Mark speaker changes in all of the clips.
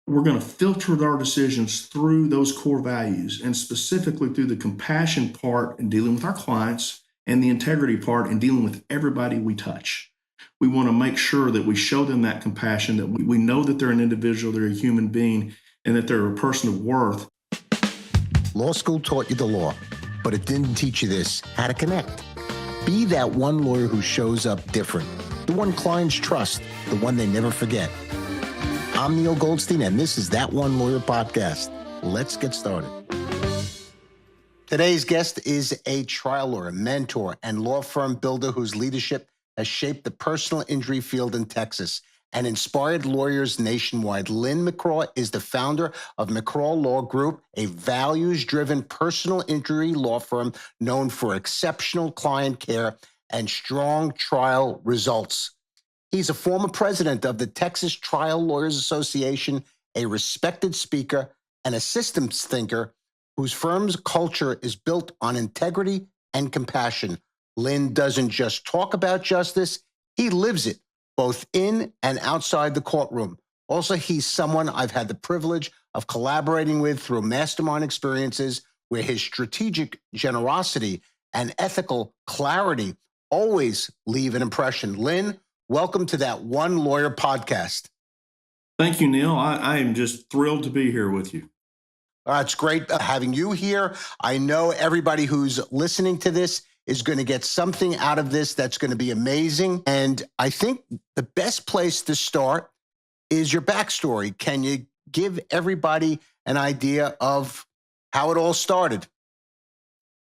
Speaker 1: we're going to filter our decisions through those core values, and specifically through the compassion part in dealing with our clients and the integrity part in dealing with everybody we touch. We want to make sure that we show them that compassion, that we know that they're an individual, they're a human being, and that they're a person of worth.
Speaker 2: Law school taught you the law, but it didn't teach you this, how to connect. Be that one lawyer who shows up different, the one clients trust, the one they never forget. I'm Neal Goldstein, and this is That One Lawyer Podcast. Let's get started. Today's guest is a trial lawyer, mentor, and law firm builder whose leadership has shaped the personal injury field in Texas and inspired lawyers nationwide. Lin McCraw is the founder of McCraw Law Group, a values-driven personal injury law firm known for exceptional client care and strong trial results. He's a former president of the Texas Trial Lawyers Association, a respected speaker, and a systems thinker whose firm's culture is built on integrity and compassion. Lin doesn't just talk about justice, he lives it, both in and outside the courtroom. Also, he's someone I've had the privilege of collaborating with through mastermind experiences where his strategic generosity and ethical clarity always leave an impression. Lin, welcome to That One Lawyer Podcast.
Speaker 1: Thank you, Neal. I am just thrilled to be here with you.
Speaker 2: It's great having you here. I know everybody who's listening to this is going to get something out of this that's going to be amazing. And I think the best place to start is your backstory. Can you give everybody an idea of how it all started?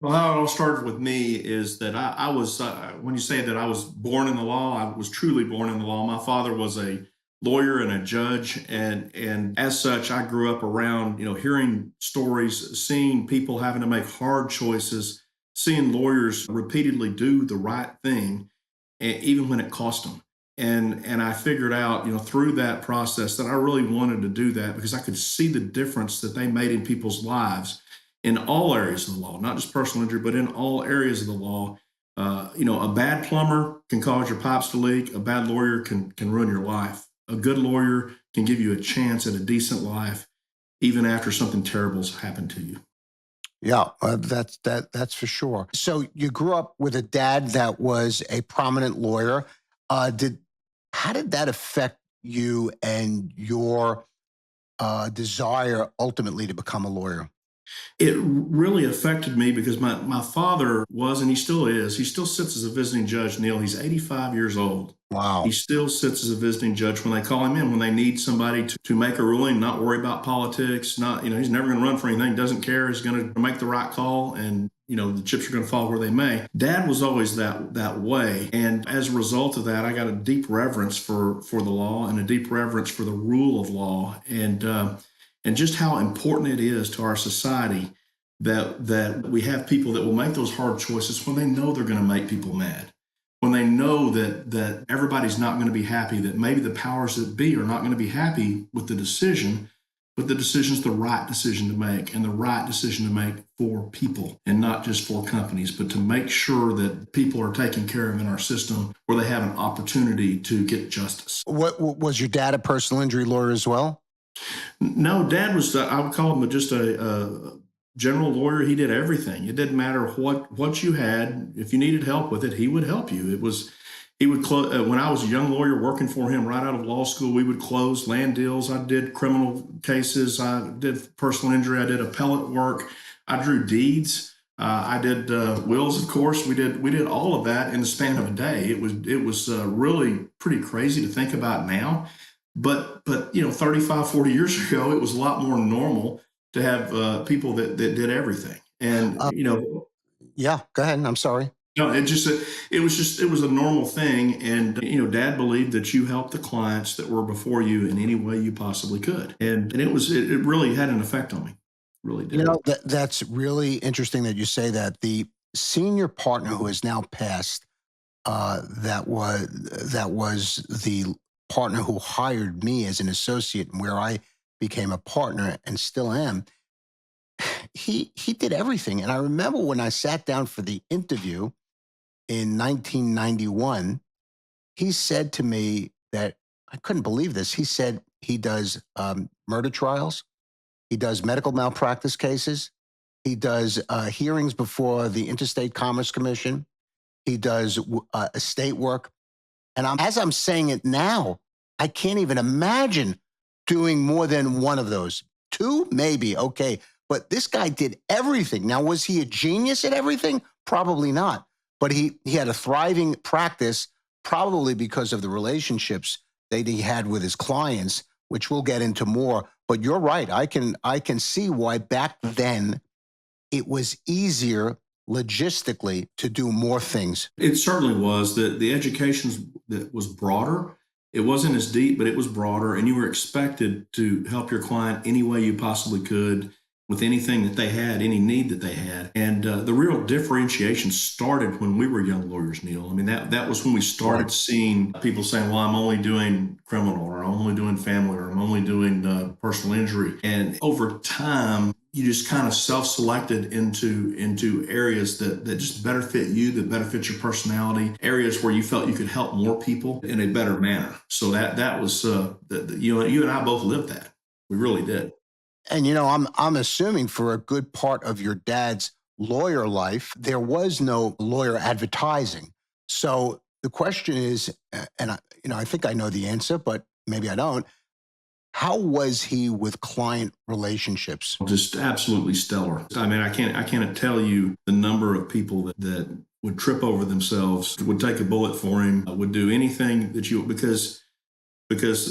Speaker 1: Well, how it all started with me is that I was, when you say that I was born in the law, I was truly born in the law. My father was a lawyer and a judge, and as such, I grew up around, hearing stories, seeing people having to make hard choices, seeing lawyers repeatedly do the right thing, even when it cost them. And I figured out, through that process that I really wanted to do that because I could see the difference that they made in people's lives in all areas of the law, not just personal injury, but in all areas of the law. A bad plumber can cause your pipes to leak. A bad lawyer can ruin your life. A good lawyer can give you a chance at a decent life, even after something terrible's happened to you.
Speaker 2: Yeah, that's for sure. So you grew up with a dad that was a prominent lawyer. How did that affect you and your desire ultimately to become a lawyer?
Speaker 1: It really affected me because my father was, and he still is, he still sits as a visiting judge, Neal. He's 85 years old.
Speaker 2: Wow.
Speaker 1: He still sits as a visiting judge when they call him in, when they need somebody to make a ruling, not worry about politics, he's never going to run for anything, doesn't care, he's going to make the right call, and the chips are going to fall where they may. Dad was always that way. And as a result of that, I got a deep reverence for the law and a deep reverence for the rule of law, and just how important it is to our society that we have people that will make those hard choices when they know they're going to make people mad, when they know that everybody's not going to be happy, that maybe the powers that be are not going to be happy with the decision, but the decision's the right decision to make, and the right decision to make for people and not just for companies, but to make sure that people are taken care of in our system where they have an opportunity to get justice.
Speaker 2: What was your dad a personal injury lawyer as well?
Speaker 1: No, Dad was, I would call him just a general lawyer. He did everything. It didn't matter what you had. If you needed help with it, he would help you. He would close. When I was a young lawyer working for him right out of law school, we would close land deals. I did criminal cases. I did personal injury. I did appellate work. I drew deeds. I did wills, of course. We did all of that in the span of a day. It was really pretty crazy to think about now. But 35, 40 years ago, it was a lot more normal to have people that did everything. And,
Speaker 2: Yeah, go ahead. I'm sorry.
Speaker 1: No, it was a normal thing. And, Dad believed that you helped the clients that were before you in any way you possibly could. And it really had an effect on me. It really did.
Speaker 2: That's really interesting that you say that. The senior partner who has now passed, that was the partner who hired me as an associate and where I became a partner and still am. He did everything. And I remember when I sat down for the interview in 1991, he said to me that I couldn't believe this. He said, He does murder trials. He does medical malpractice cases. He does hearings before the Interstate Commerce Commission. He does estate work. And as I'm saying it now, I can't even imagine doing more than one of those. Two, maybe, okay. But this guy did everything. Now, was he a genius at everything? Probably not. But he had a thriving practice, probably because of the relationships that he had with his clients, which we'll get into more. But you're right. I can see why back then it was easier logistically to do more things.
Speaker 1: It certainly was. The education that was broader. It wasn't as deep, but it was broader, and you were expected to help your client any way you possibly could with anything that they had, any need that they had. And the real differentiation started when we were young lawyers, Neal. I mean, that was when we started seeing people saying, well, I'm only doing criminal, or I'm only doing family, or I'm only doing personal injury. And over time, you just kind of self-selected into areas that just better fit you, that better fit your personality, areas where you felt you could help more people in a better manner. So that was, you and I both lived that. We really did.
Speaker 2: And I'm assuming for a good part of your dad's lawyer life, there was no lawyer advertising. So the question is, and I think I know the answer, but maybe I don't. How was he with client relationships?
Speaker 1: Just absolutely stellar. I mean, I can't tell you the number of people that would trip over themselves, would take a bullet for him, would do anything because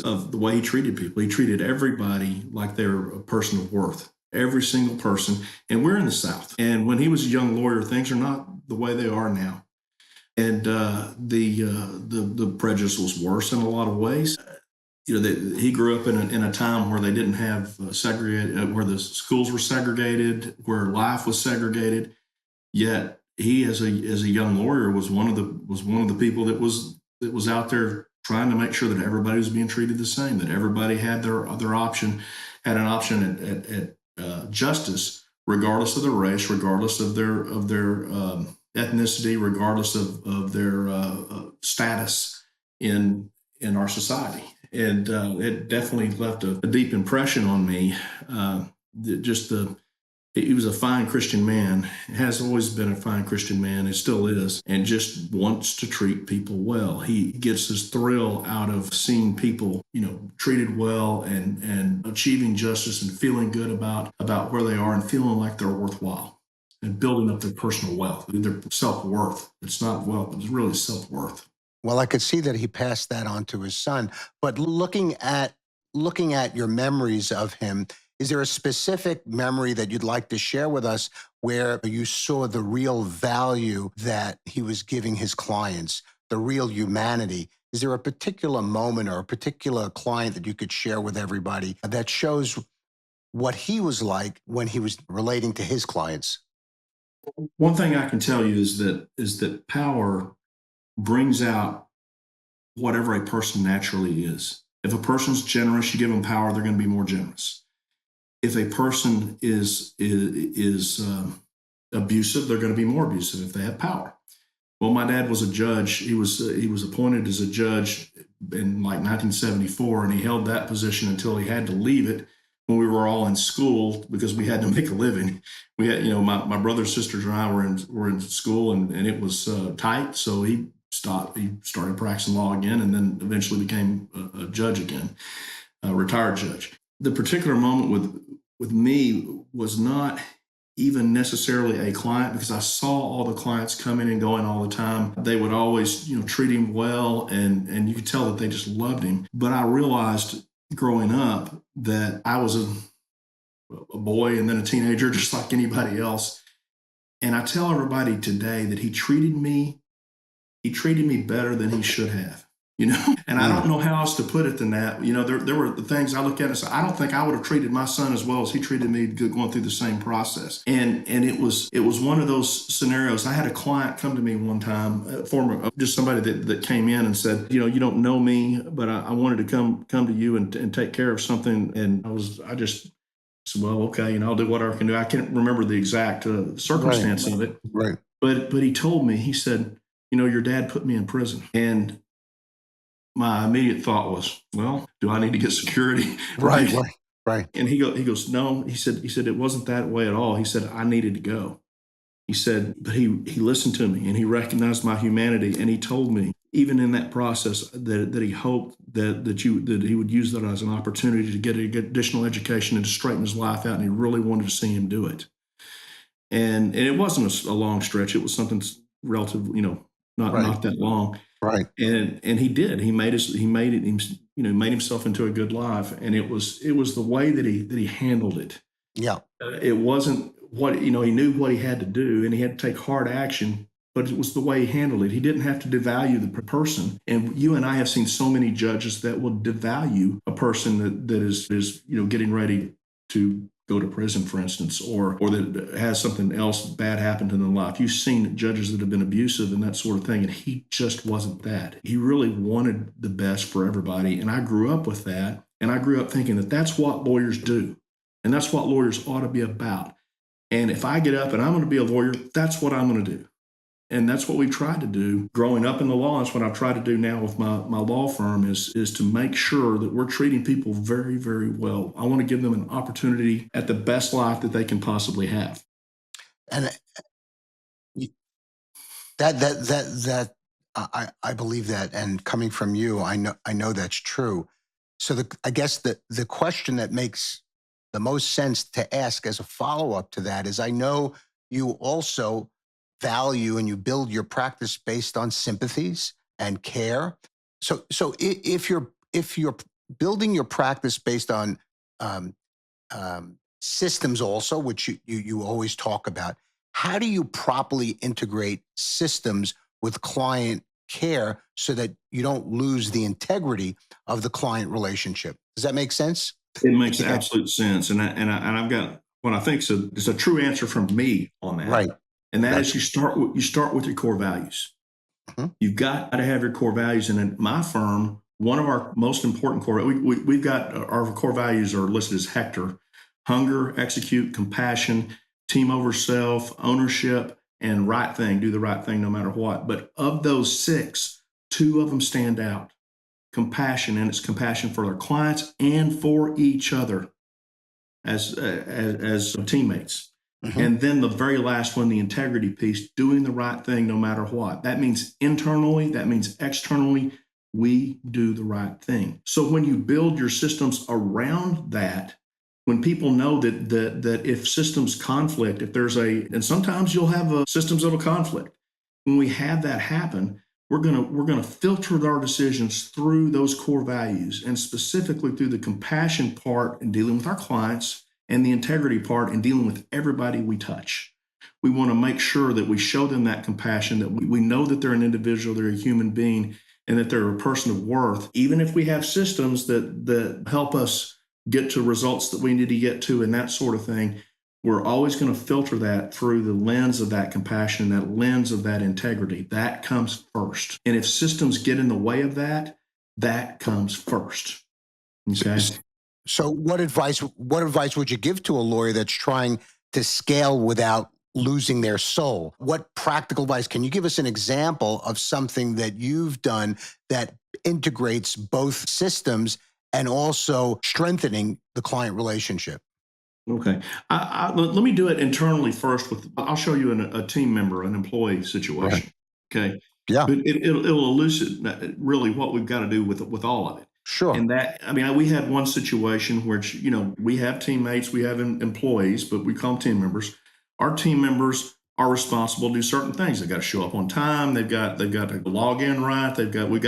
Speaker 1: of the way he treated people. He treated everybody like they're a person of worth, every single person. And we're in the South. And when he was a young lawyer, things are not the way they are now. And the prejudice was worse in a lot of ways. He grew up in a time where they didn't have segregated, where the schools were segregated, where life was segregated. Yet he, as a young lawyer, was one of the people that was out there trying to make sure that everybody was being treated the same, that everybody had an option at justice, regardless of their race, regardless of their ethnicity, regardless of their status in our society. And it definitely left a deep impression on me. He was a fine Christian man, has always been a fine Christian man, and still is, and just wants to treat people well. He gets his thrill out of seeing people, treated well and achieving justice and feeling good about where they are and feeling like they're worthwhile and building up their personal wealth, their self-worth. It's not wealth, it's really self-worth.
Speaker 2: Well, I could see that he passed that on to his son. But looking at your memories of him, is there a specific memory that you'd like to share with us where you saw the real value that he was giving his clients, the real humanity? Is there a particular moment or a particular client that you could share with everybody that shows what he was like when he was relating to his clients?
Speaker 1: One thing I can tell you is that power brings out whatever a person naturally is. If a person's generous, you give them power, they're going to be more generous. If a person is abusive, they're going to be more abusive if they have power. Well, my dad was a judge. He was appointed as a judge in like 1974, and he held that position until he had to leave it when we were all in school because we had to make a living. We had, my brothers, sisters, and I were in school, and it was tight. So he stopped. He started practicing law again, and then eventually became a judge again, a retired judge. The particular moment with me was not even necessarily a client, because I saw all the clients coming and going all the time. They would always, treat him well, and you could tell that they just loved him. But I realized growing up that I was a boy and then a teenager, just like anybody else. And I tell everybody today that he treated me better than he should have. And I don't know how else to put it than that. There were the things I look at and say, I don't think I would have treated my son as well as he treated me going through the same process. And it was one of those scenarios. I had a client come to me one time, just somebody that came in and said, you don't know me, but I wanted to come to you and take care of something. And I just said, well, okay, I'll do whatever I can do. I can't remember the exact circumstance of it.
Speaker 2: Right.
Speaker 1: But he told me, he said, your dad put me in prison. And my immediate thought was, well, do I need to get security?
Speaker 2: Right,
Speaker 1: Right.
Speaker 2: right, right.
Speaker 1: And he goes, no, he said, it wasn't that way at all. He said, I needed to go. He said, but he listened to me and he recognized my humanity. And he told me, even in that process, that he hoped that he would use that as an opportunity to get additional education and to straighten his life out. And he really wanted to see him do it. And it wasn't a long stretch. It was something relative,
Speaker 2: Right,
Speaker 1: not that long.
Speaker 2: right.
Speaker 1: And he did. He made made himself into a good life. And it was the way that he handled it.
Speaker 2: Yeah.
Speaker 1: It wasn't he knew what he had to do and he had to take hard action, but it was the way he handled it. He didn't have to devalue the person. And you and I have seen so many judges that will devalue a person that is getting ready to go to prison, for instance, or that has something else bad happen to their life. You've seen judges that have been abusive and that sort of thing, and he just wasn't that. He really wanted the best for everybody, and I grew up with that, and I grew up thinking that that's what lawyers do, and that's what lawyers ought to be about. And if I get up and I'm going to be a lawyer, that's what I'm going to do. And that's what we tried to do growing up in the law. That's what I've tried to do now with my law firm is to make sure that we're treating people very, very well. I want to give them an opportunity at the best life that they can possibly have.
Speaker 2: And I believe that, and coming from you, I know that's true. So I guess the question that makes the most sense to ask as a follow-up to that is, I know you also value and you build your practice based on sympathies and care. So if you're building your practice based on um, systems also, which you always talk about, how do you properly integrate systems with client care so that you don't lose the integrity of the client relationship? Does that make sense?
Speaker 1: It makes absolute sense. And I've got what I think is a true answer from me on that.
Speaker 2: Right.
Speaker 1: And that
Speaker 2: Right.
Speaker 1: is you start with your core values.
Speaker 2: Mhm.
Speaker 1: You've got to have your core values. And in my firm, one of our most important core, we've got our core values are listed as Hector: hunger, execute, compassion, team over self, ownership, and right thing. Do the right thing no matter what. But of those six, two of them stand out: compassion, and it's compassion for their clients and for each other as teammates.
Speaker 2: Mhm.
Speaker 1: And then the very last one, the integrity piece, doing the right thing no matter what. That means internally, that means externally, we do the right thing. So when you build your systems around that, when people know that if systems conflict, if there's and sometimes you'll have systems of a conflict. When we have that happen, we're gonna filter our decisions through those core values, and specifically through the compassion part in dealing with our clients and the integrity part in dealing with everybody we touch. We want to make sure that we show them that compassion, that we know that they're an individual, they're a human being, and that they're a person of worth. Even if we have systems that help us get to results that we need to get to and that sort of thing, we're always going to filter that through the lens of that compassion, that lens of that integrity. That comes first. And if systems get in the way of that, that comes first. Okay.
Speaker 2: So what advice would you give to a lawyer that's trying to scale without losing their soul? What practical advice? Can you give us an example of something that you've done that integrates both systems and also strengthening the client relationship?
Speaker 1: Okay. Let me do it internally first. I'll show you a team member, an employee
Speaker 2: Right.
Speaker 1: situation. Okay.
Speaker 2: Yeah,
Speaker 1: But it'll elucidate really what we've got to do with all of it.
Speaker 2: sure.
Speaker 1: And that, I mean, we had one situation where, we have teammates, we have employees, but we call them team members. Our team members are responsible to do certain things. They've got to show up on time. They've got to log in right. We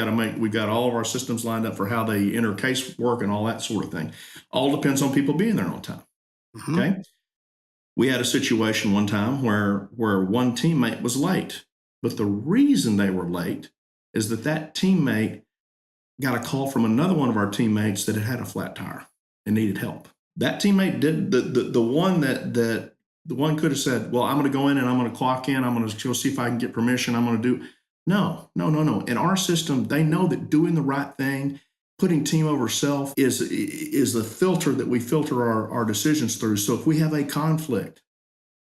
Speaker 1: got all of our systems lined up for how they enter casework and all that sort of thing. All depends on people being there on time.
Speaker 2: Mhm.
Speaker 1: Okay. We had a situation one time where one teammate was late, but the reason they were late is that teammate got a call from another one of our teammates that had a flat tire and needed help. That teammate did the one that the one could have said, well, I'm going to go in and I'm going to clock in. I'm going to go see if I can get permission. I'm going to do. No. In our system, they know that doing the right thing, putting team over self is the filter that we filter our decisions through. So if we have a conflict,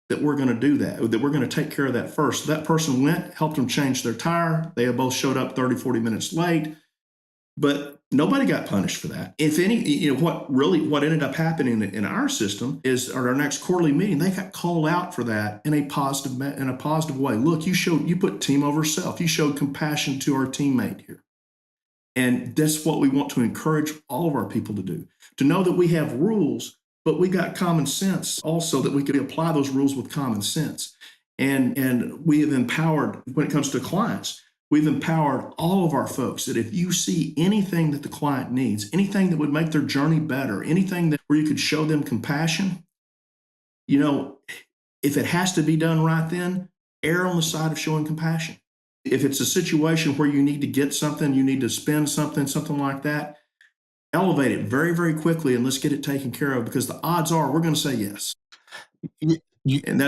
Speaker 1: that we're going to do that we're going to take care of that first. So that person went, helped them change their tire. They both showed up 30, 40 minutes late. But nobody got punished for that. If any, what ended up happening in our system is at our next quarterly meeting, they got called out for that in a positive way. Look, you put team over self. You showed compassion to our teammate here. And that's what we want to encourage all of our people to do, to know that we have rules, but we got common sense also, that we can apply those rules with common sense. And we have empowered, when it comes to clients, we've empowered all of our folks that if you see anything that the client needs, anything that would make their journey better, anything that where you could show them compassion, if it has to be done right then, err on the side of showing compassion. If it's a situation where you need to get something, you need to spend something like that, elevate it very, very quickly and let's get it taken care of, because the odds are we're going to say yes.
Speaker 2: You, you,
Speaker 1: And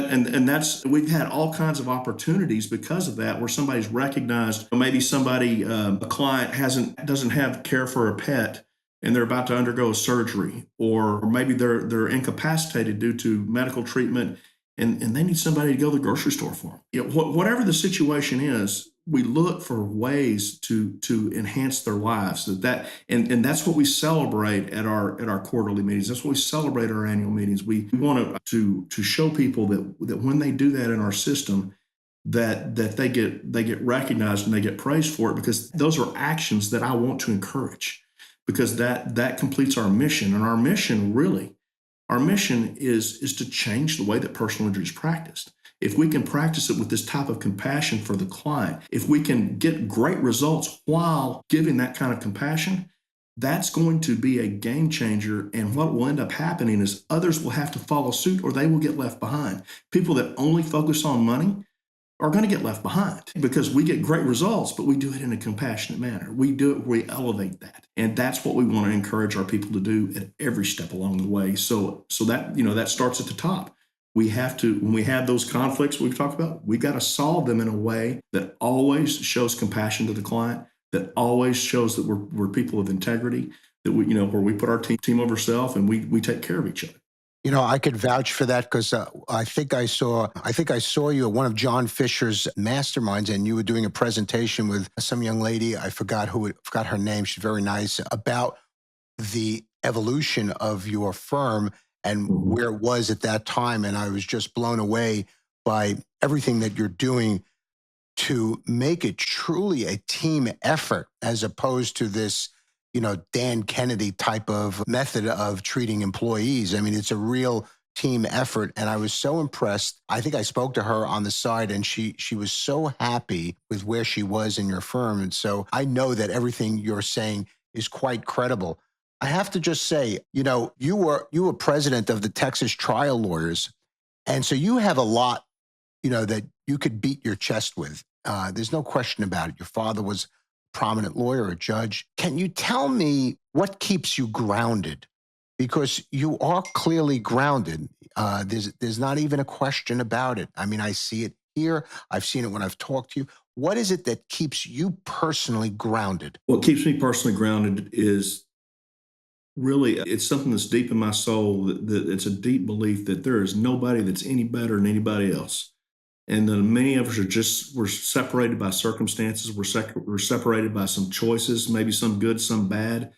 Speaker 1: that's, we've had all kinds of opportunities because of that, where somebody's recognized, maybe somebody, a client doesn't have care for a pet and they're about to undergo a surgery, or maybe they're incapacitated due to medical treatment, and they need somebody to go to the grocery store for them. Whatever the situation is, we look for ways to enhance their lives. And that's what we celebrate at our quarterly meetings. That's what we celebrate at our annual meetings. We want to show people that when they do that in our system, that they get recognized and they get praised for it, because those are actions that I want to encourage, because that completes our mission. And our mission is to change the way that personal injury is practiced. If we can practice it with this type of compassion for the client, if we can get great results while giving that kind of compassion, that's going to be a game changer. And what will end up happening is others will have to follow suit, or they will get left behind. People that only focus on money are going to get left behind, because we get great results, but we do it in a compassionate manner. We do it, we elevate that. And that's what we want to encourage our people to do at every step along the way. So that starts at the top. We have to, when we have those conflicts we've talked about, we've got to solve them in a way that always shows compassion to the client, that always shows that we're people of integrity, that where we put our team over self and we take care of each other.
Speaker 2: I could vouch for that, because I think I saw you at one of John Fisher's masterminds, and you were doing a presentation with some young lady. I forgot her name. She's very nice, about the evolution of your firm and where it was at that time. And I was just blown away by everything that you're doing to make it truly a team effort, as opposed to this Dan Kennedy type of method of treating employees. I mean, it's a real team effort. And I was so impressed. I think I spoke to her on the side, and she was so happy with where she was in your firm. And so I know that everything you're saying is quite credible. I have to just say, you were president of the Texas Trial Lawyers. And so you have a lot, that you could beat your chest with. There's no question about it. Your father was prominent lawyer, a judge. Can you tell me what keeps you grounded? Because you are clearly grounded. There's not even a question about it. I mean, I see it here. I've seen it when I've talked to you. What is it that keeps you personally grounded?
Speaker 1: What keeps me personally grounded is really, it's something that's deep in my soul, that it's a deep belief that there is nobody that's any better than anybody else. And then many of us we're separated by circumstances. We're separated by some choices, maybe some good, some bad.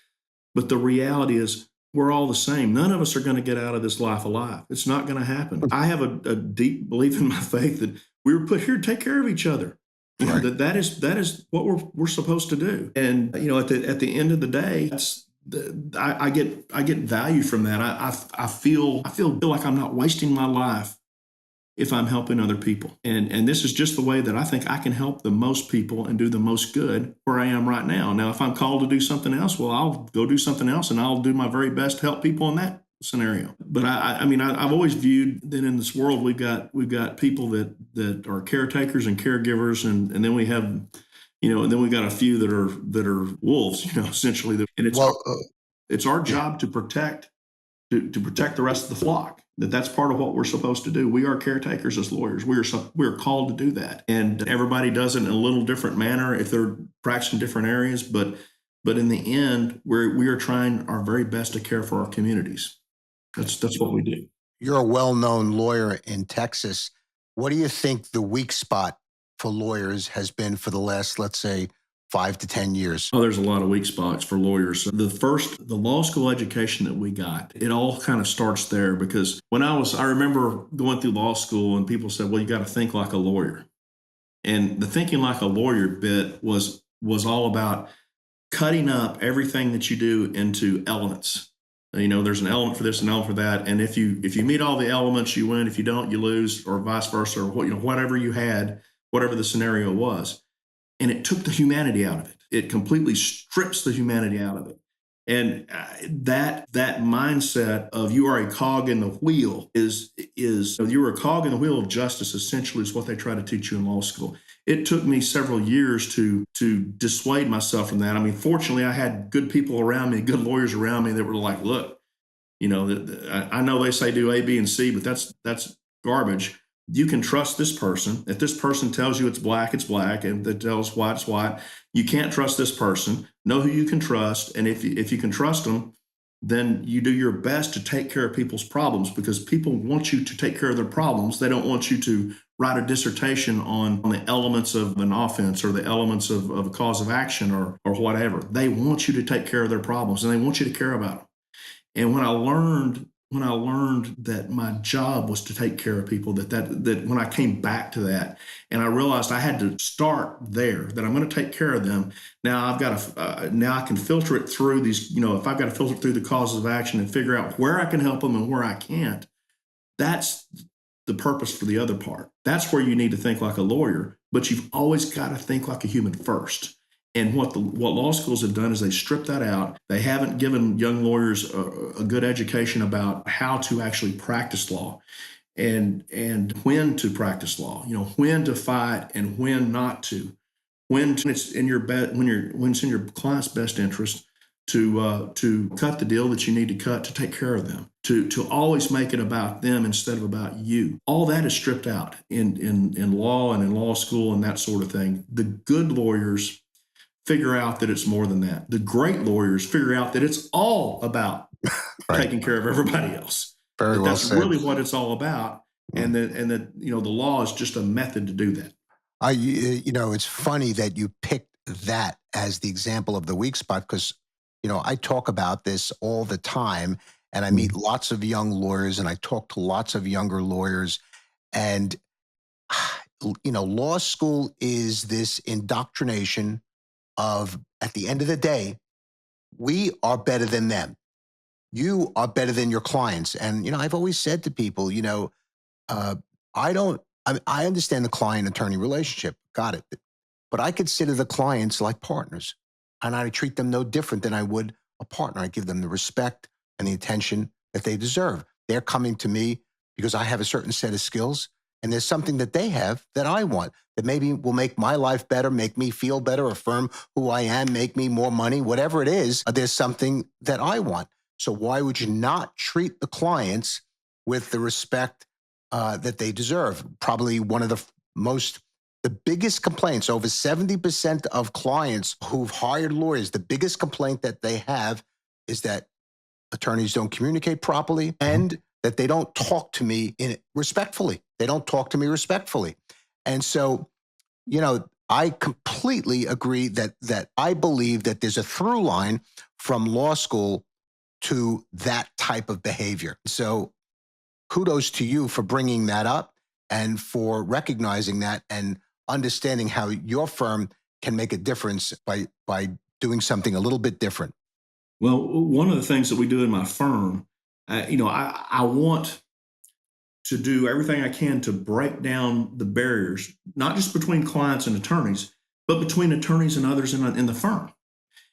Speaker 1: But the reality is we're all the same. None of us are going to get out of this life alive. It's not going to happen. I have a deep belief in my faith that we were put here to take care of each other.
Speaker 2: Right.
Speaker 1: That is what we're supposed to do. And at the end of the day, I get value from that. I feel like I'm not wasting my life if I'm helping other people. And this is just the way that I think I can help the most people and do the most good where I am right now. Now, if I'm called to do something else, well, I'll go do something else, and I'll do my very best to help people in that scenario. But I've always viewed that in this world, we've got people that are caretakers and caregivers, and then we have, and then we've got a few that are wolves, essentially. And it's our job to protect the rest of the flock. That's part of what we're supposed to do. We are caretakers as lawyers. We're called to do that. And everybody does it in a little different manner if they're practicing different areas. But in the end, we are trying our very best to care for our communities. That's what we do.
Speaker 2: You're a well-known lawyer in Texas. What do you think the weak spot for lawyers has been for the last, let's say, 5 to 10 years?
Speaker 1: Oh, there's a lot of weak spots for lawyers. So the law school education that we got, it all kind of starts there, because I remember going through law school and people said, well, you got to think like a lawyer. And the thinking like a lawyer bit was all about cutting up everything that you do into elements. There's an element for this, an element for that. And if you meet all the elements, you win. If you don't, you lose, or vice versa, or whatever you had, whatever the scenario was. And it took the humanity out of it. It completely strips the humanity out of it. And that mindset of you are a cog in the wheel is you are a cog in the wheel of justice, essentially, is what they try to teach you in law school. It took me several years to dissuade myself from that. I mean, fortunately, I had good people around me, good lawyers around me that were like, look, I know they say do A, B, and C, but that's garbage. You can trust this person. If this person tells you it's black, and that tells white, it's white. You can't trust this person. Know who you can trust. And if you can trust them, then you do your best to take care of people's problems, because people want you to take care of their problems. They don't want you to write a dissertation on the elements of an offense or the elements of a cause of action or whatever. They want you to take care of their problems, and they want you to care about them. And when I learned that my job was to take care of people, that when I came back to that, and I realized I had to start there, that I'm going to take care of them. Now now I can filter it through these, if I've got to filter through the causes of action and figure out where I can help them and where I can't, that's the purpose for the other part. That's where you need to think like a lawyer, but you've always got to think like a human first. And what law schools have done is they stripped that out. They haven't given young lawyers a good education about how to actually practice law, and when to practice law. When to fight and when not to. When it's in your when it's in your client's best interest to cut the deal that you need to cut to take care of them. To always make it about them instead of about you. All that is stripped out in law and in law school and that sort of thing. The good lawyers figure out that it's more than that. The great lawyers figure out that it's all about
Speaker 2: Right.
Speaker 1: taking care of everybody else.
Speaker 2: Very well
Speaker 1: That's
Speaker 2: said.
Speaker 1: really what it's all about. And that the law is just a method to do that.
Speaker 2: It's funny that you picked that as the example of the weak spot, because, I talk about this all the time, and I meet lots of young lawyers, and I talk to lots of younger lawyers, and, law school is this indoctrination of, at the end of the day, we are better than them. You are better than your clients. And, I've always said to people, I understand the client-attorney relationship. Got it. But I consider the clients like partners, and I treat them no different than I would a partner. I give them the respect and the attention that they deserve. They're coming to me because I have a certain set of skills, and there's something that they have that I want that maybe will make my life better, make me feel better, affirm who I am, make me more money, whatever it is. There's something that I want. So why would you not treat the clients with the respect that they deserve? Probably one of the biggest complaints, over 70% of clients who've hired lawyers, the biggest complaint that they have is that attorneys don't communicate properly and that they don't talk to me respectfully. They don't talk to me respectfully. And so, I completely agree that I believe that there's a through line from law school to that type of behavior. So kudos to you for bringing that up and for recognizing that and understanding how your firm can make a difference by doing something a little bit different.
Speaker 1: Well, one of the things that we do in my firm, I want to do everything I can to break down the barriers, not just between clients and attorneys, but between attorneys and others in the firm.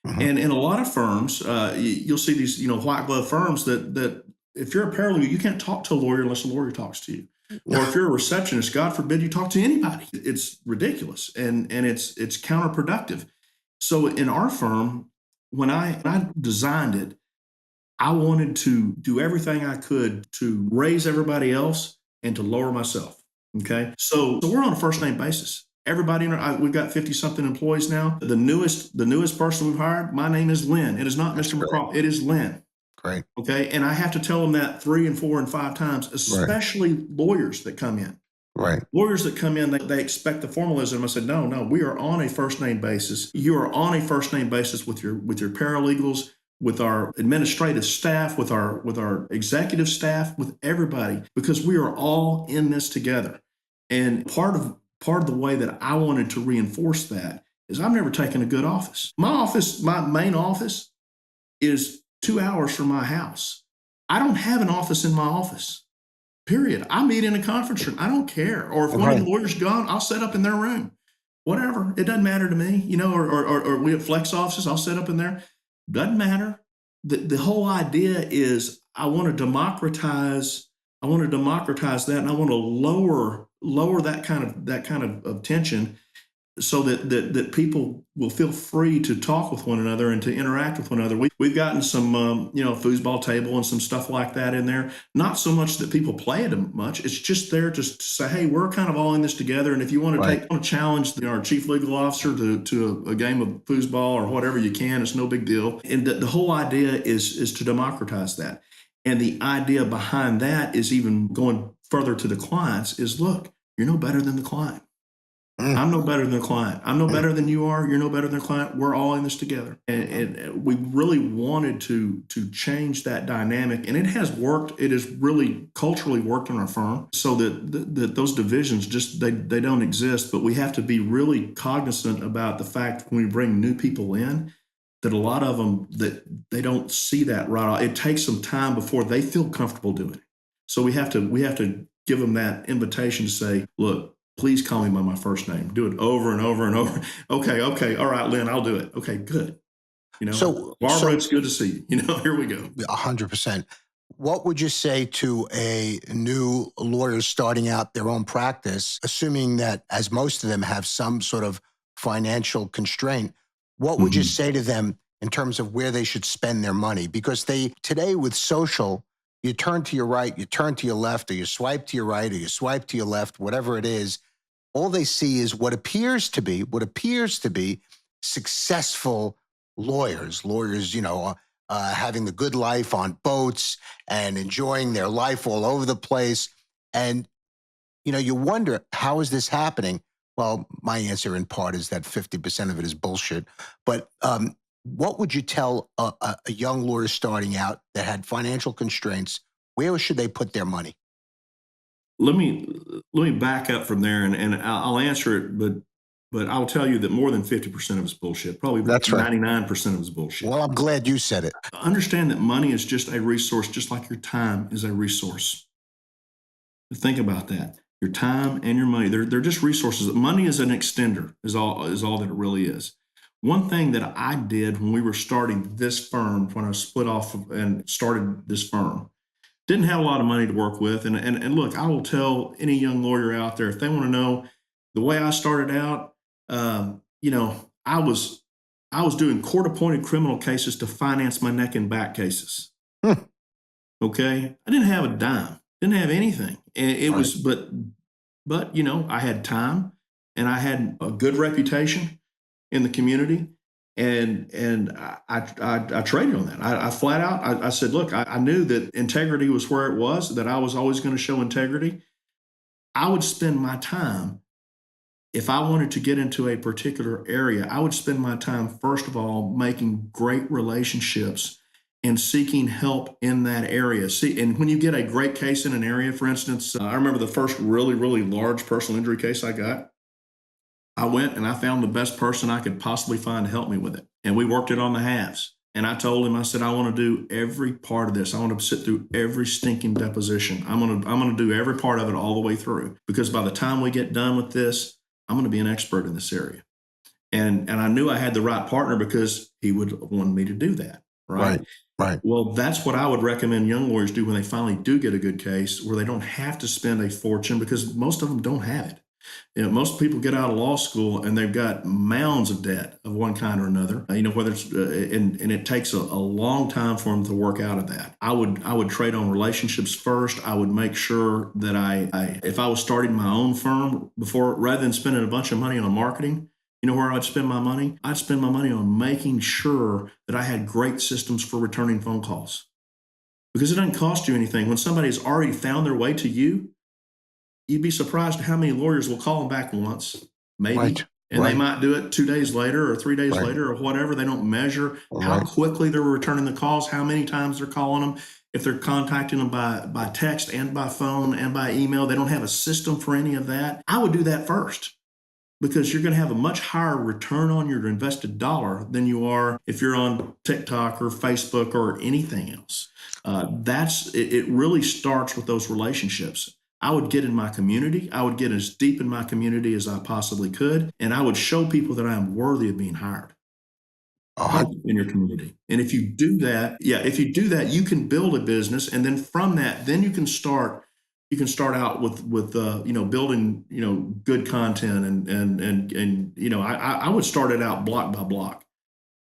Speaker 1: Mm-hmm. And in a lot of firms, you'll see these, white glove firms that if you're a paralegal, you can't talk to a lawyer unless a lawyer talks to you. Or if you're a receptionist, God forbid you talk to anybody. It's ridiculous and it's counterproductive. So in our firm, when I designed it, I wanted to do everything I could to raise everybody else and to lower myself. Okay. So we're on a first name basis. Everybody, we've got 50-something employees now. The newest person we've hired, my name is Lin. It is not Mr. McCraw. It is Lin.
Speaker 2: Great.
Speaker 1: Okay. And I have to tell them that 3 and 4 and 5 times, especially lawyers that come in.
Speaker 2: Right.
Speaker 1: Lawyers that come in, they expect the formalism. I said, no, we are on a first name basis. You are on a first name basis with your paralegals, with our administrative staff, with our executive staff, with everybody, because we are all in this together. And part of the way that I wanted to reinforce that is I've never taken a good office. My main office is 2 hours from my house. I don't have an office in my office. Period. I meet in a conference room. I don't care. Or if one of the lawyers gone, I'll set up in their room. Whatever. It doesn't matter to me. Or we have flex offices. I'll set up in there. Doesn't matter. The whole idea is I want to democratize. I want to democratize that, and I want to lower that kind of tension, so that people will feel free to talk with one another and to interact with one another. We've gotten some foosball table and some stuff like that in there. Not so much that people play it much. It's just there to say, hey, we're kind of all in this together. And if you want to challenge our chief legal officer to a game of foosball or whatever you can, it's no big deal. And the whole idea is to democratize that. And the idea behind that is even going further to the clients is, look, you're no better than the client. I'm no better than the client. I'm no better than you are. You're no better than the client. We're all in this together. And we really wanted to change that dynamic. And it has worked. It has really culturally worked in our firm, so that those divisions just, they don't exist. But we have to be really cognizant about the fact when we bring new people in, that a lot of them, that they don't see that right off. It takes some time before they feel comfortable doing it. So we have to give them that invitation to say, look, please call me by my first name. Do it over and over and over. Okay. All right, Lynn, I'll do it. Okay, good. Barbara, it's good to see you. Here we go.
Speaker 2: 100%. What would you say to a new lawyer starting out their own practice, assuming that, as most of them have some sort of financial constraint, what would you say to them in terms of where they should spend their money? Because today with social, you turn to your right, you turn to your left, or you swipe to your right, or you swipe to your left, whatever it is. All they see is what appears to be successful lawyers, having the good life on boats and enjoying their life all over the place. And, you wonder, how is this happening? Well, my answer in part is that 50% of it is bullshit. But what would you tell a young lawyer starting out that had financial constraints? Where should they put their money?
Speaker 1: Let me back up from there, and I'll answer it, but I'll tell you that more than 50% of it's bullshit. Probably
Speaker 2: That's right.
Speaker 1: 99% of it's bullshit.
Speaker 2: Well, I'm glad you said it.
Speaker 1: Understand that money is just a resource, just like your time is a resource. Think about that. Your time and your money, they're just resources. Money is an extender, is all that it really is. One thing that I did when we were starting this firm, when I split off and started this firm, didn't have a lot of money to work with. And look, I will tell any young lawyer out there, if they want to know the way I started out, I was doing court-appointed criminal cases to finance my neck and back cases. Okay. I didn't have a dime, didn't have anything. And it was, but I had time and I had a good reputation in the community. And I traded on that. I flat out, I said, look, I knew that integrity was where it was, that I was always going to show integrity. I would spend my time, if I wanted to get into a particular area, I would spend my time, first of all, making great relationships and seeking help in that area. And when you get a great case in an area, for instance, I remember the first really, really large personal injury case I got. I went and I found the best person I could possibly find to help me with it. And we worked it on the halves. And I told him, I said, I want to do every part of this. I want to sit through every stinking deposition. I'm going to do every part of it all the way through, because by the time we get done with this, I'm going to be an expert in this area. And I knew I had the right partner because he would want me to do that. Right. Well, that's what I would recommend young lawyers do when they finally do get a good case, where they don't have to spend a fortune, because most of them don't have it. Most people get out of law school and they've got mounds of debt of one kind or another, whether it's, and it takes a long time for them to work out of that. I would trade on relationships first. I would make sure that if I was starting my own firm rather than spending a bunch of money on marketing, where I'd spend my money? I'd spend my money on making sure that I had great systems for returning phone calls, because it doesn't cost you anything. When somebody has already found their way to you, you'd be surprised how many lawyers will call them back once, maybe,
Speaker 2: Right.
Speaker 1: and they
Speaker 2: Right.
Speaker 1: might do it 2 days later or 3 days
Speaker 2: Right.
Speaker 1: later or whatever. They don't measure how
Speaker 2: Right.
Speaker 1: quickly they're returning the calls, how many times they're calling them, if they're contacting them by text and by phone and by email. They don't have a system for any of that. I would do that first, because you're going to have a much higher return on your invested dollar than you are if you're on TikTok or Facebook or anything else. It really starts with those relationships. I would get in my community. I would get as deep in my community as I possibly could. And I would show people that I am worthy of being hired in your community. And if you do that, if you do that, you can build a business. And then from that, then you can start out with building, good content and I would start it out block by block,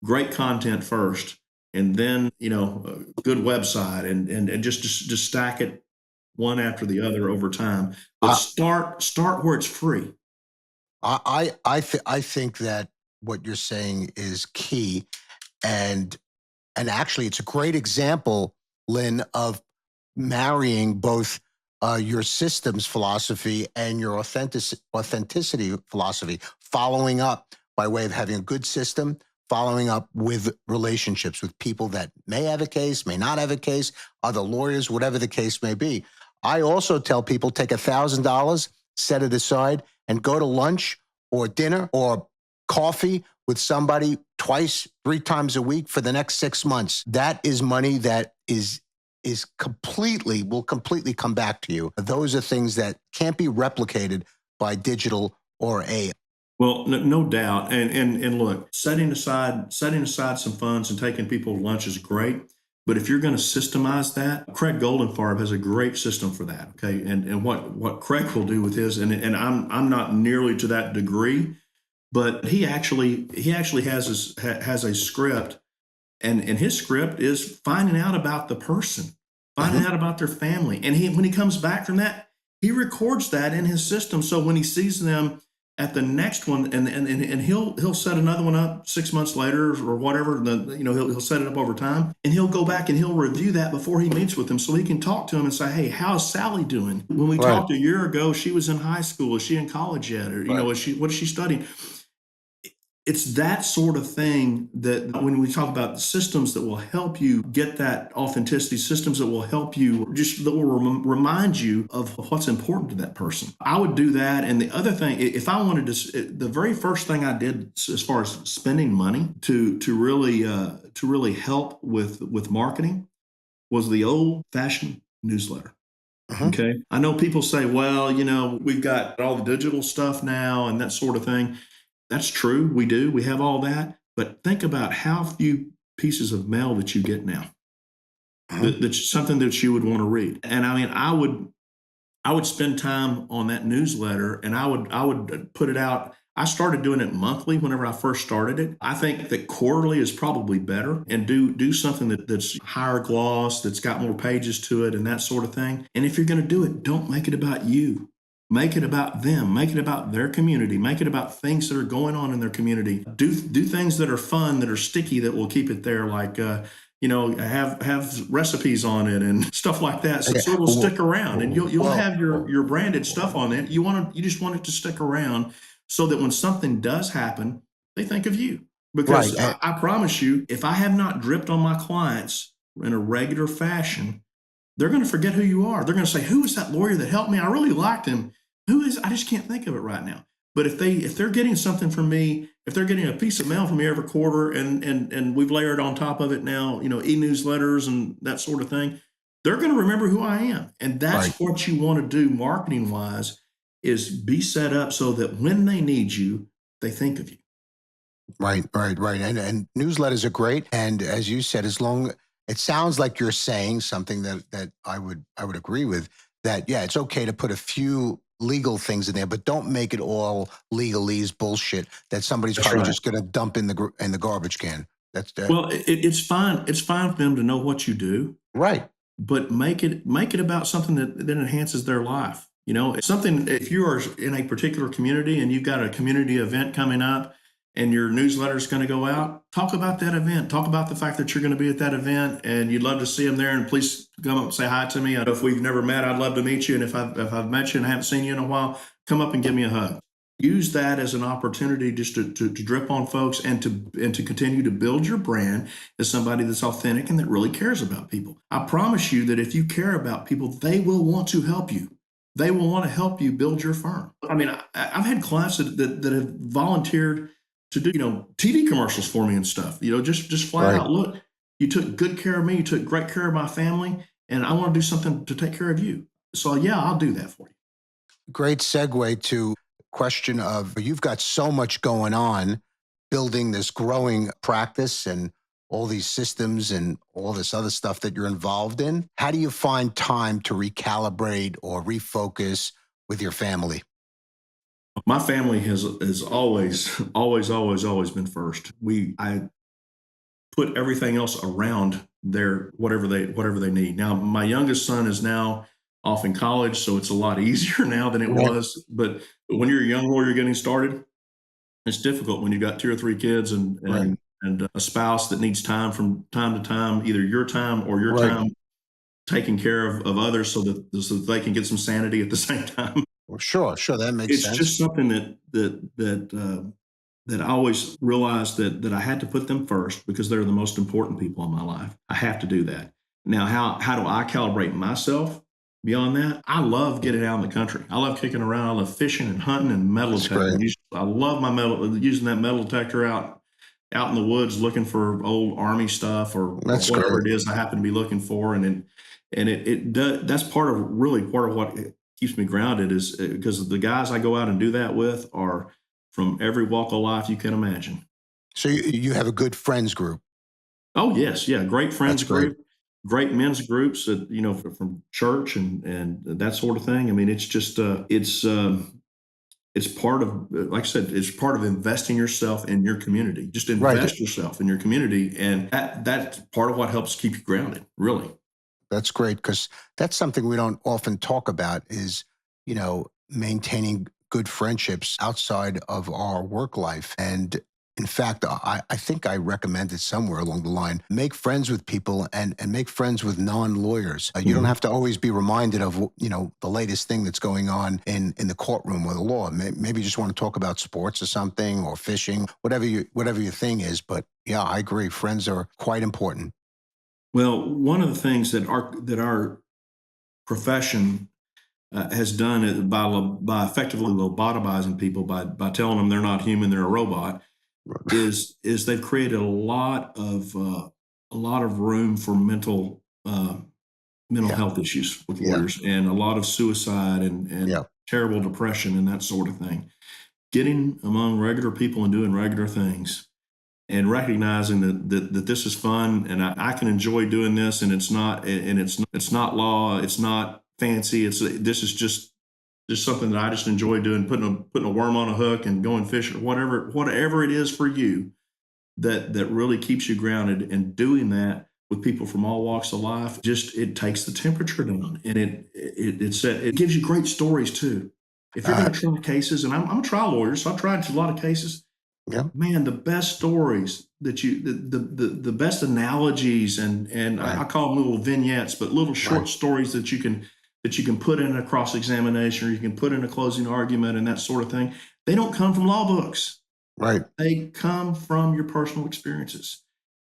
Speaker 1: great content first, and then, a good website and just stack it one after the other over time. But start where it's free.
Speaker 2: I think that what you're saying is key, and actually, it's a great example, Lynn, of marrying both your systems philosophy and your authenticity philosophy, following up by way of having a good system, following up with relationships with people that may have a case, may not have a case, other lawyers, whatever the case may be. I also tell people, take $1,000, set it aside, and go to lunch or dinner or coffee with somebody twice, 3 times a week for the next 6 months. That is money that will completely come back to you. Those are things that can't be replicated by digital or AI.
Speaker 1: Well, no doubt. And look, setting aside some funds and taking people to lunch is great. But if you're going to systemize that, Craig Goldenfarb has a great system for that. Okay. And what Craig will do with his, and I'm not nearly to that degree, but he actually has a script, and his script is finding out about the person, finding out about their family. And when he comes back from that, he records that in his system. So when he sees them at the next one, and he'll set another one up 6 months later or whatever, he'll set it up over time, and he'll go back and he'll review that before he meets with them, so he can talk to him and say, hey, how's Sally doing? When we talked a year ago, she was in high school. Is she in college yet? Or, what is she studying? It's that sort of thing that when we talk about systems that will help you get that authenticity, systems that will help you, that will remind you of what's important to that person. I would do that. And the other thing, if I wanted to, the very first thing I did as far as spending money to really help with marketing was the old fashioned newsletter. Okay. I know people say, well, we've got all the digital stuff now and that sort of thing. That's true. We do. We have all that. But think about how few pieces of mail that you get now. That's something that you would want to read. And I mean, I would spend time on that newsletter, and I would put it out. I started doing it monthly whenever I first started it. I think that quarterly is probably better, and do something that's higher gloss, that's got more pages to it and that sort of thing. And if you're going to do it, don't make it about you. Make it about them. Make it about their community. Make it about things that are going on in their community. Do things that are fun, that are sticky, that will keep it there. Like have recipes on it and stuff like that, so it will stick around. And you'll have your branded stuff on it. You just want it to stick around, so that when something does happen, they think of you. Because I promise you, if I have not dripped on my clients in a regular fashion, they're going to forget who you are. They're going to say, who is that lawyer that helped me? I really liked him. Who is? I just can't think of it right now. But if they're getting something from me, if they're getting a piece of mail from me every quarter, and we've layered on top of it now, e-newsletters and that sort of thing, they're going to remember who I am. And that's what you want to do marketing wise, is be set up so that when they need you, they think of you.
Speaker 2: Right. And newsletters are great. And as you said, it sounds like you're saying something that I would agree with, that, it's okay to put a few legal things in there, but don't make it all legalese bullshit that somebody's probably just going to dump in the garbage can.
Speaker 1: Well, it's fine. It's fine for them to know what you do.
Speaker 2: Right.
Speaker 1: But make it about something that enhances their life. If you are in a particular community and you've got a community event coming up, and your newsletter is going to go out, talk about that event. Talk about the fact that you're going to be at that event and you'd love to see them there. And please come up and say hi to me. If we've never met, I'd love to meet you. And if I've met you and I haven't seen you in a while, come up and give me a hug. Use that as an opportunity just to drip on folks and to continue to build your brand as somebody that's authentic and that really cares about people. I promise you that if you care about people, they will want to help you. They will want to help you build your firm. I mean, I've had clients that have volunteered to do, TV commercials for me and stuff, just flat out, look, you took good care of me, you took great care of my family, and I want to do something to take care of you. So yeah, I'll do that for you.
Speaker 2: Great segue to question of you've got so much going on building this growing practice and all these systems and all this other stuff that you're involved in. How do you find time to recalibrate or refocus with your family?
Speaker 1: My family has always been first. I put everything else around their whatever they need. Now, my youngest son is now off in college, so it's a lot easier now than it was. But when you're a young lawyer getting started, it's difficult when you got 2 or 3 kids and a spouse that needs time from time to time, either your time or your time taking care of others so that they can get some sanity at the same time.
Speaker 2: Well, sure, that makes sense.
Speaker 1: It's just something that I always realized that I had to put them first because they're the most important people in my life. I have to do that. Now, how do I calibrate myself beyond that? I love getting out in the country. I love kicking around. I love fishing and hunting and metal detecting. I love using that metal detector out in the woods looking for old Army stuff or whatever it is I happen to be looking for. And that's part of what keeps me grounded is because the guys I go out and do that with are from every walk of life you can imagine.
Speaker 2: So you have a good friends group.
Speaker 1: Oh yes. Yeah. Great friends group, great men's groups that, from church and that sort of thing. I mean, it's just, it's part of, like I said, it's part of investing yourself in your community. Just invest yourself in your community. And that's part of what helps keep you grounded, really.
Speaker 2: That's great because that's something we don't often talk about is, maintaining good friendships outside of our work life. And in fact, I think I recommended somewhere along the line, make friends with people and make friends with non-lawyers. You don't have to always be reminded of, the latest thing that's going on in the courtroom or the law. Maybe you just want to talk about sports or something or fishing, whatever your thing is. But yeah, I agree. Friends are quite important.
Speaker 1: Well, one of the things that our profession has done it by effectively lobotomizing people by telling them they're not human, they're a robot, is they've created a lot of room for mental health issues with lawyers and a lot of suicide and terrible depression and that sort of thing. Getting among regular people and doing regular things and recognizing that this is fun and I can enjoy doing this and it's not law, it's not fancy. This is just something that I just enjoy doing, putting a worm on a hook and going fishing, whatever it is for you that really keeps you grounded, and doing that with people from all walks of life, it takes the temperature down and it gives you great stories too. If you're going to try cases, and I'm a trial lawyer, so I've tried a lot of cases.
Speaker 2: Yeah.
Speaker 1: Man, the best stories the best analogies and I call them little vignettes, but little short stories that you can put in a cross-examination or you can put in a closing argument and that sort of thing. They don't come from law books.
Speaker 2: Right.
Speaker 1: They come from your personal experiences.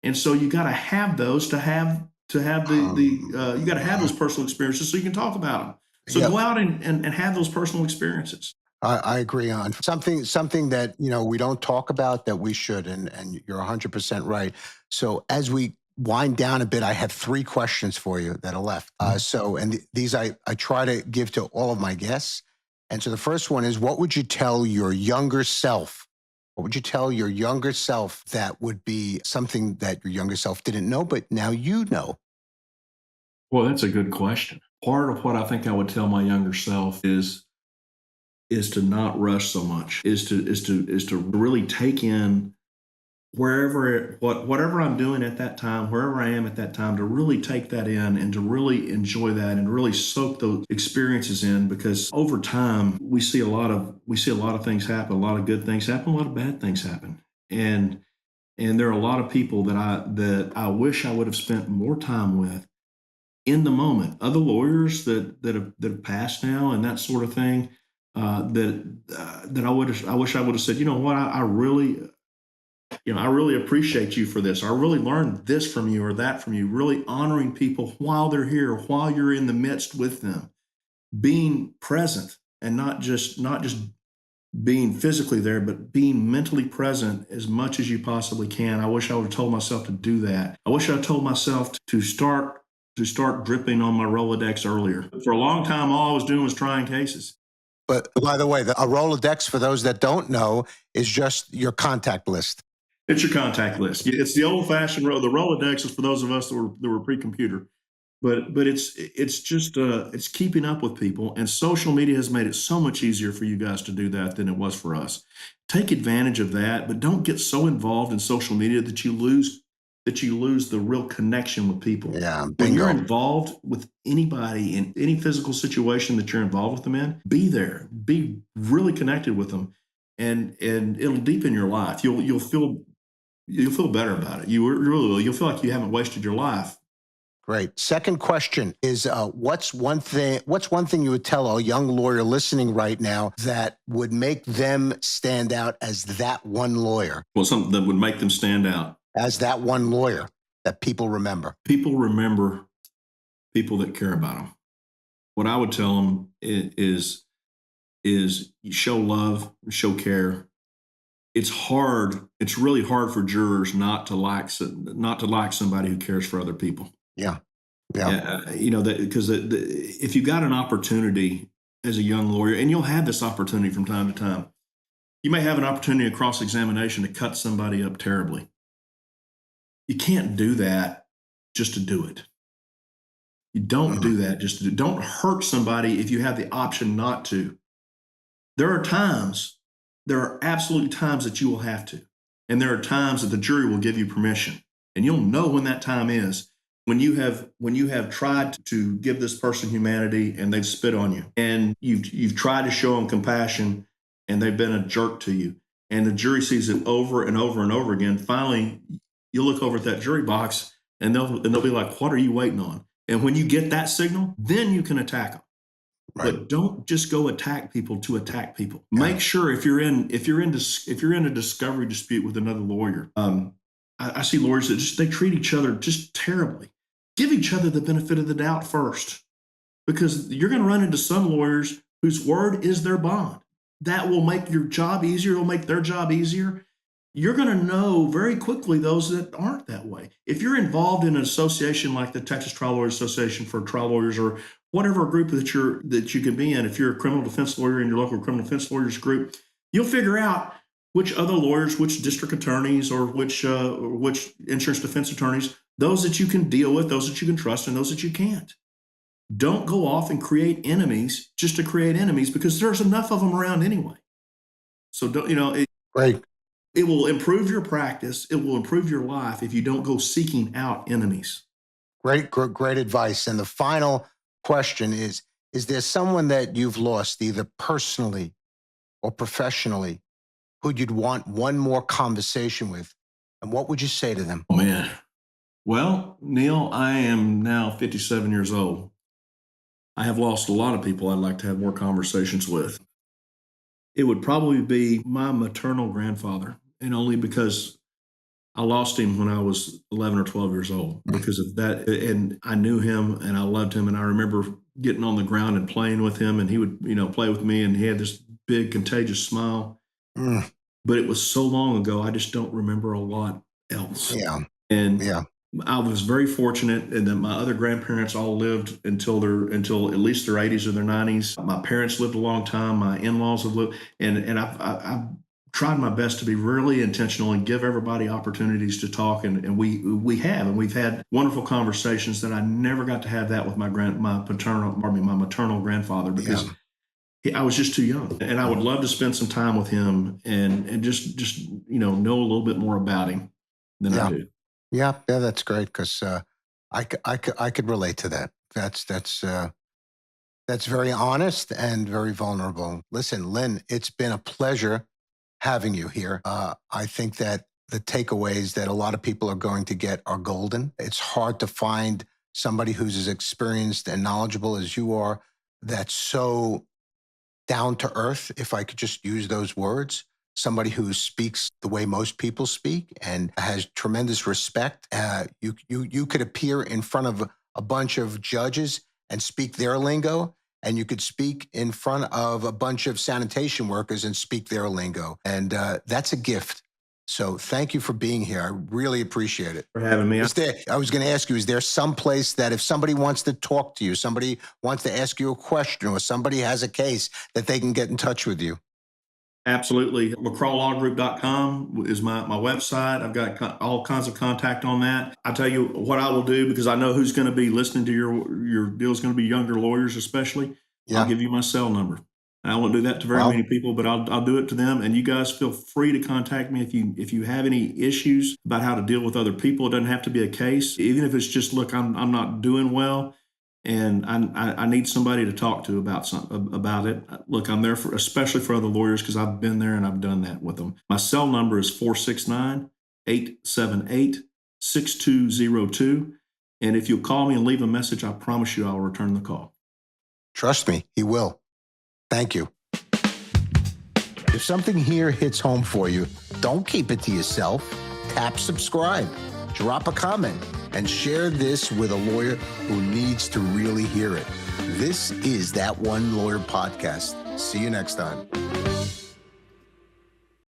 Speaker 1: And so you got to have those to have you got to have those personal experiences so you can talk about them. So go out and have those personal experiences.
Speaker 2: I agree on something that, we don't talk about that we should, and you're 100% right. So as we wind down a bit, I have 3 questions for you that are left. These I try to give to all of my guests. And so the first one is, what would you tell your younger self? What would you tell your younger self that would be something that your younger self didn't know, but now you know?
Speaker 1: Well, that's a good question. Part of what I think I would tell my younger self is to not rush so much, is to really take in whatever I'm doing at that time, wherever I am at that time, to really take that in and to really enjoy that and really soak those experiences in, because over time we see a lot of things happen, a lot of good things happen, a lot of bad things happen. And there are a lot of people that I wish I would have spent more time with in the moment. Other lawyers that have passed now and that sort of thing. That I wish I would have said, you know what, I really, I really appreciate you for this. I really learned this from you or that from you. Really honoring people while they're here, while you're in the midst with them, being present and not just being physically there, but being mentally present as much as you possibly can. I wish I would have told myself to do that. I wish I had told myself to start dripping on my Rolodex earlier. For a long time, all I was doing was trying cases.
Speaker 2: But by the way, a Rolodex, for those that don't know, is just your contact list.
Speaker 1: It's your contact list. It's the old-fashioned the Rolodex is for those of us that were pre-computer. But it's just it's keeping up with people, and social media has made it so much easier for you guys to do that than it was for us. Take advantage of that, but don't get so involved in social media that you lose the real connection with people.
Speaker 2: Yeah,
Speaker 1: When you're
Speaker 2: bingo.
Speaker 1: involved with anybody in any physical situation that you're involved with them in, be there, be really connected with them, and it'll deepen your life. You'll feel better about it. You really will. You'll feel like you haven't wasted your life.
Speaker 2: Great. Second question is, what's one thing you would tell a young lawyer listening right now that would make them stand out as that one lawyer,
Speaker 1: Well, something that would make them stand out.
Speaker 2: as that one lawyer that people remember?
Speaker 1: People remember people that care about them. What I would tell them is you show love, show care. It's hard. It's really hard for jurors not to like somebody who cares for other people.
Speaker 2: Yeah. Yeah.
Speaker 1: That because if you've got an opportunity as a young lawyer, and you'll have this opportunity from time to time, you may have an opportunity at cross-examination to cut somebody up terribly. You can't do that just to do it. You don't do that just to do. Don't hurt somebody if you have the option not to. There are absolutely times that you will have to, and there are times that the jury will give you permission, and you'll know when that time is. When you have tried to give this person humanity and they've spit on you, and you've tried to show them compassion and they've been a jerk to you, and the jury sees it over and over and over again. Finally, you look over at that jury box and they'll be like, "What are you waiting on?" And when you get that signal, then you can attack them.
Speaker 2: Right.
Speaker 1: But don't just go attack people to attack people.
Speaker 2: Yeah.
Speaker 1: Make sure if you're in a discovery dispute with another lawyer, I see lawyers that they treat each other just terribly. Give each other the benefit of the doubt first, because you're going to run into some lawyers whose word is their bond. That will make your job easier. It'll make their job easier. You're going to know very quickly those that aren't that way. If you're involved in an association like the Texas Trial Lawyers Association for trial lawyers, or whatever group that you can be in, if you're a criminal defense lawyer in your local criminal defense lawyers group, you'll figure out which other lawyers, which district attorneys, or which insurance defense attorneys, those that you can deal with, those that you can trust, and those that you can't. Don't go off and create enemies just to create enemies, because there's enough of them around anyway. So
Speaker 2: Great.
Speaker 1: it will improve your practice. It will improve your life if you don't go seeking out enemies.
Speaker 2: Great advice. And the final question is there someone that you've lost, either personally or professionally, who you'd want one more conversation with? And what would you say to them?
Speaker 1: Oh, man. Well, Neal, I am now 57 years old. I have lost a lot of people I'd like to have more conversations with. It would probably be my maternal grandfather, and only because I lost him when I was 11 or 12 years old because of that. And I knew him and I loved him. And I remember getting on the ground and playing with him, and he would, play with me, and he had this big contagious smile. But it was so long ago, I just don't remember a lot else.
Speaker 2: Yeah.
Speaker 1: And
Speaker 2: Yeah.
Speaker 1: I was very fortunate in that my other grandparents all lived until at least their 80s or their 90s. My parents lived a long time. My in-laws have lived, and I've tried my best to be really intentional and give everybody opportunities to talk, and we've had wonderful conversations that I never got to have that with my maternal grandfather, because I was just too young, and I would love to spend some time with him and just know a little bit more about him than I do.
Speaker 2: Yeah, that's great, because I could relate to that. That's very honest and very vulnerable. Listen, Lin, it's been a pleasure having you here. I think that the takeaways that a lot of people are going to get are golden. It's hard to find somebody who's as experienced and knowledgeable as you are, that's so down to earth, if I could just use those words. Somebody who speaks the way most people speak and has tremendous respect. You could appear in front of a bunch of judges and speak their lingo, and you could speak in front of a bunch of sanitation workers and speak their lingo. And that's a gift. So thank you for being here. I really appreciate it.
Speaker 1: For having me.
Speaker 2: I was going to ask you, is there some place that if somebody wants to talk to you, somebody wants to ask you a question, or somebody has a case, that they can get in touch with you?
Speaker 1: Absolutely. McCrawLawGroup.com is my website. I've got all kinds of contact on that. I tell you what I will do, because I know who's going to be listening to your deal is going to be younger lawyers, especially.
Speaker 2: Yeah.
Speaker 1: I'll give you my cell number. And I won't do that to very many people, but I'll do it to them. And you guys feel free to contact me if you have any issues about how to deal with other people. It doesn't have to be a case. Even if it's just, look, I'm not doing well, and I need somebody to talk to about it. Look, I'm there especially for other lawyers, because I've been there and I've done that with them. My cell number is 469-878-6202. And if you'll call me and leave a message, I promise you I'll return the call.
Speaker 2: Trust me, he will. Thank you. If something here hits home for you, don't keep it to yourself. Tap subscribe, drop a comment, and share this with a lawyer who needs to really hear it. This is That One Lawyer Podcast. See you next time.